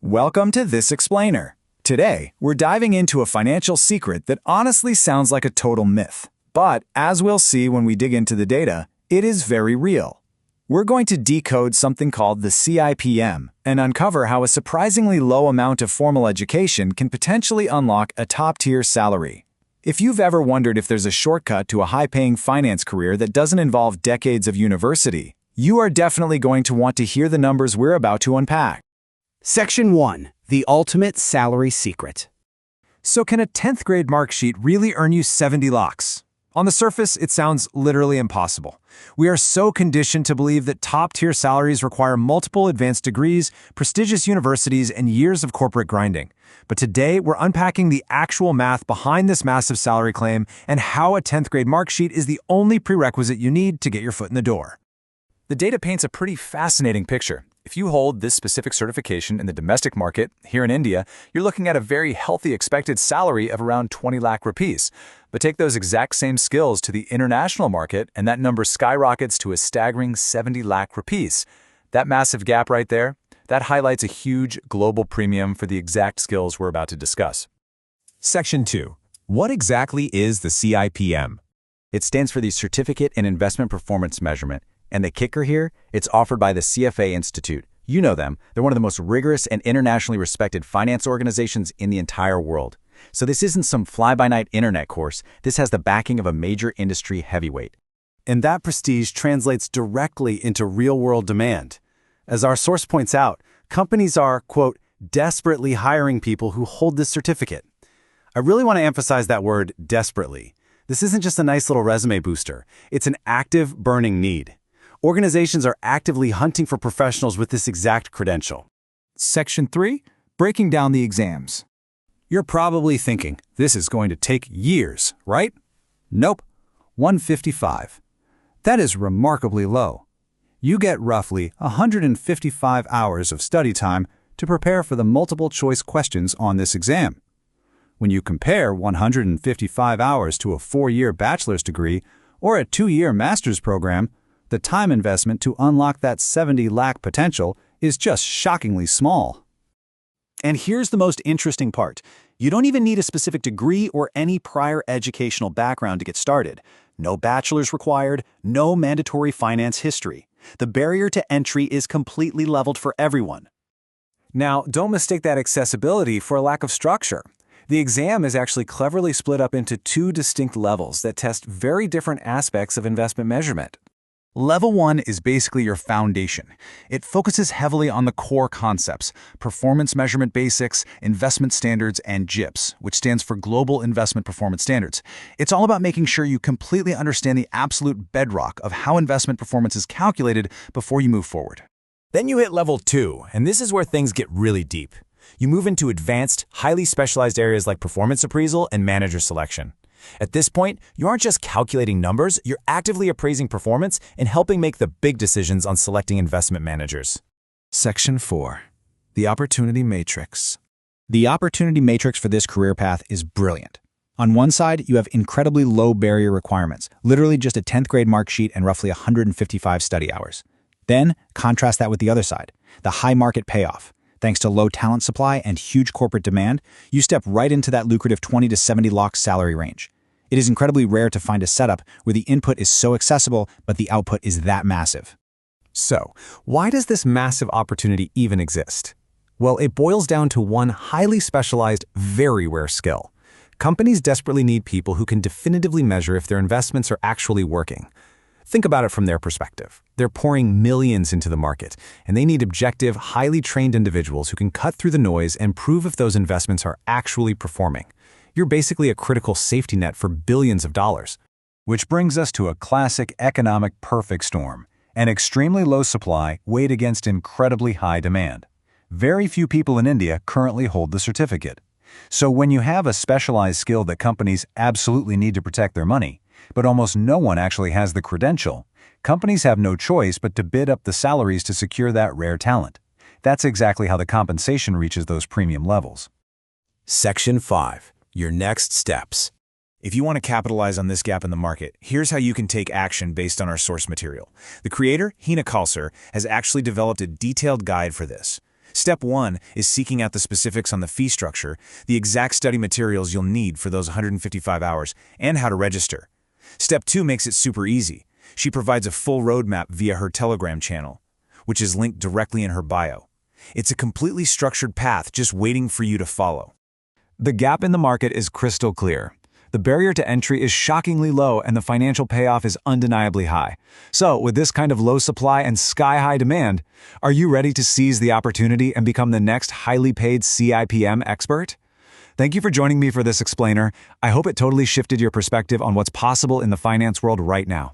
Welcome to This Explainer. Today, we're diving into a financial secret that honestly sounds like a total myth. But, as we'll see when we dig into the data, it is very real. We're going to decode something called the CIPM and uncover how a surprisingly low amount of formal education can potentially unlock a top-tier salary. If you've ever wondered if there's a shortcut to a high-paying finance career that doesn't involve decades of university, you are definitely going to want to hear the numbers we're about to unpack. Section 1. The Ultimate Salary Secret. So can a 10th grade Marksheet really earn you 70 lakhs? On the surface, it sounds literally impossible. We are so conditioned to believe that top-tier salaries require multiple advanced degrees, prestigious universities, and years of corporate grinding. But today, we're unpacking the actual math behind this massive salary claim and how a 10th grade Marksheet is the only prerequisite you need to get your foot in the door. The data paints a pretty fascinating picture. If you hold this specific certification in the domestic market, here in India, you're looking at a very healthy expected salary of around 20 lakh rupees. But take those exact same skills to the international market, and that number skyrockets to a staggering 70 lakh rupees. That massive gap right there, that highlights a huge global premium for the exact skills we're about to discuss. Section 2. What exactly is the CIPM? It stands for the Certificate in Investment Performance Measurement. And the kicker here, it's offered by the CFA Institute. You know them. They're one of the most rigorous and internationally respected finance organizations in the entire world. So this isn't some fly-by-night internet course. This has the backing of a major industry heavyweight. And that prestige translates directly into real-world demand. As our source points out, companies are, quote, desperately hiring people who hold this certificate. I really want to emphasize that word, desperately. This isn't just a nice little resume booster. It's an active, burning need. Organizations are actively hunting for professionals with this exact credential. Section 3. Breaking down the exams. You're probably thinking, this is going to take years, right? Nope. 155. That is remarkably low. You get roughly 155 hours of study time to prepare for the multiple-choice questions on this exam. When you compare 155 hours to a 4-year bachelor's degree or a 2-year master's program, the time investment to unlock that 70 lakh potential is just shockingly small. And here's the most interesting part. You don't even need a specific degree or any prior educational background to get started. No bachelor's required, no mandatory finance history. The barrier to entry is completely leveled for everyone. Now, don't mistake that accessibility for a lack of structure. The exam is actually cleverly split up into 2 distinct levels that test very different aspects of investment measurement. Level 1 is basically your foundation. It focuses heavily on the core concepts, performance measurement basics, investment standards, and GIPS, which stands for Global Investment Performance Standards. It's all about making sure you completely understand the absolute bedrock of how investment performance is calculated before you move forward. Then you hit level 2, and this is where things get really deep. You move into advanced, highly specialized areas like performance appraisal and manager selection. At this point, you aren't just calculating numbers, you're actively appraising performance and helping make the big decisions on selecting investment managers. Section 4. The Opportunity Matrix. The opportunity matrix for this career path is brilliant. On one side, you have incredibly low barrier requirements, literally just a 10th grade Marksheet and roughly 155 study hours. Then, contrast that with the other side, the high market payoff. Thanks to low talent supply and huge corporate demand, you step right into that lucrative 20 to 70 lakhs salary range. It is incredibly rare to find a setup where the input is so accessible, but the output is that massive. So, why does this massive opportunity even exist? Well, it boils down to one highly specialized, very rare skill. Companies desperately need people who can definitively measure if their investments are actually working. Think about it from their perspective. They're pouring millions into the market, and they need objective, highly trained individuals who can cut through the noise and prove if those investments are actually performing. You're basically a critical safety net for billions of dollars. Which brings us to a classic economic perfect storm. An extremely low supply weighed against incredibly high demand. Very few people in India currently hold the certificate. So when you have a specialized skill that companies absolutely need to protect their money, but almost no one actually has the credential, companies have no choice but to bid up the salaries to secure that rare talent. That's exactly how the compensation reaches those premium levels. Section 5. Your next steps. If you want to capitalize on this gap in the market, here's how you can take action based on our source material. The creator, Hina Kalsar, has actually developed a detailed guide for this. Step 1 is seeking out the specifics on the fee structure, the exact study materials you'll need for those 155 hours, and how to register. Step 2 makes it super easy. She provides a full roadmap via her Telegram channel, which is linked directly in her bio. It's a completely structured path just waiting for you to follow. The gap in the market is crystal clear. The barrier to entry is shockingly low and the financial payoff is undeniably high. So, with this kind of low supply and sky-high demand, are you ready to seize the opportunity and become the next highly paid CIPM expert? Thank you for joining me for this explainer. I hope it totally shifted your perspective on what's possible in the finance world right now.